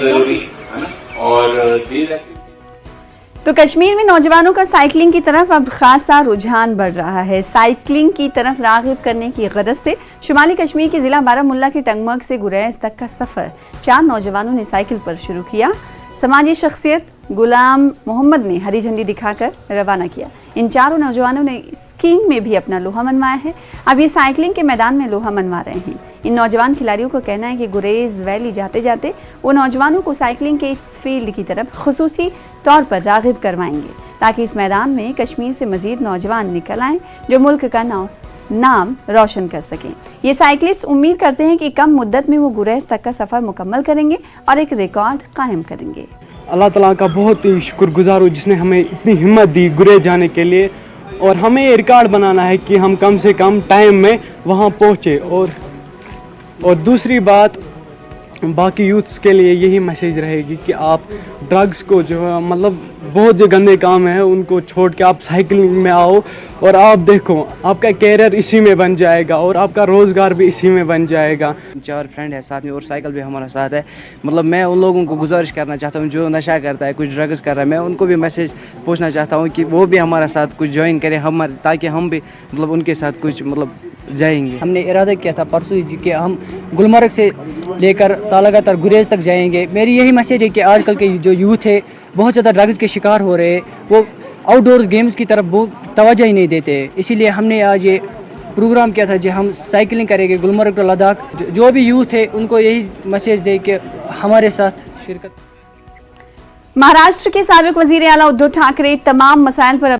ضروری ہے نا اور دیز تو کشمیر میں نوجوانوں کا سائیکلنگ کی طرف اب خاصا رجحان بڑھ رہا ہے۔ سائیکلنگ کی طرف راغب کرنے کی غرض سے شمالی کشمیر کے ضلع بارہمولہ کے ٹنگمرگ سے گریز تک کا سفر 4 نوجوانوں نے سائیکل پر شروع کیا۔ سماجی شخصیت غلام محمد نے ہری جھنڈی دکھا کر روانہ کیا۔ ان 4 نوجوانوں نے اسکیئنگ میں بھی اپنا لوہا منوایا ہے۔ اب یہ سائیکلنگ کے میدان میں لوہا منوا رہے ہیں۔ ان نوجوان کھلاڑیوں کا کہنا ہے کہ گریز ویلی جاتے جاتے وہ نوجوانوں کو سائیکلنگ کے اس فیلڈ کی طرف خصوصی طور پر راغب کروائیں گے تاکہ اس میدان میں کشمیر سے مزید نوجوان نکل آئیں جو ملک کا نام روشن کر سکیں۔ یہ سائیکلسٹ امید کرتے ہیں کہ کم مدت میں وہ گریز تک کا سفر مکمل کریں گے اور ایک ریکارڈ قائم کریں گے۔ اللہ تعالیٰ کا بہت ہی شکر گزار ہوں جس نے ہمیں اتنی ہمت دی گریز جانے کے لیے، اور ہمیں یہ ریکارڈ بنانا ہے کہ ہم کم سے کم ٹائم میں وہاں پہنچے۔ اور دوسری بات باقی یوتھس کے لیے یہی میسیج رہے گی کہ آپ ڈرگس کو جو ہے مطلب بہت سے گندے کام ہیں ان کو چھوڑ کے آپ سائیکلنگ میں آؤ، اور آپ دیکھو آپ کا کیریئر اسی میں بن جائے گا اور آپ کا روزگار بھی اسی میں بن جائے گا۔ 4 فرینڈ ہے ساتھ میں اور سائیکل بھی ہمارا ساتھ ہے۔ مطلب میں ان لوگوں کو گزارش کرنا چاہتا ہوں جو نشہ کرتا ہے، کچھ ڈرگس کر رہا ہے، میں ان کو بھی میسیج پوچھنا چاہتا ہوں کہ وہ بھی ہمارا ساتھ کچھ جوائن کریں تاکہ ہم بھی مطلب ان کے ساتھ کچھ جائیں گے۔ ہم نے ارادہ کیا تھا پرسوں ہی کہ ہم گلمرگ سے لے کر تالہ تر گریز تک جائیں گے۔ میری یہی میسیج ہے کہ آج کل کے جو یوتھ ہے بہت زیادہ ڈرگز کے شکار ہو رہے ہیں، وہ آؤٹ ڈورز گیمز کی طرف بہت توجہ ہی نہیں دیتے، اسی لیے ہم نے آج یہ پروگرام کیا تھا جو ہم سائیکلنگ کریں گے گلمرگ ٹو لداخ۔ جو بھی یوتھ ہے ان کو یہی میسیج دے کہ ہمارے ساتھ شرکت۔ مہاراشٹر کے سابق وزیر اعلیٰ ادھو ٹھاکرے تمام مسائل پر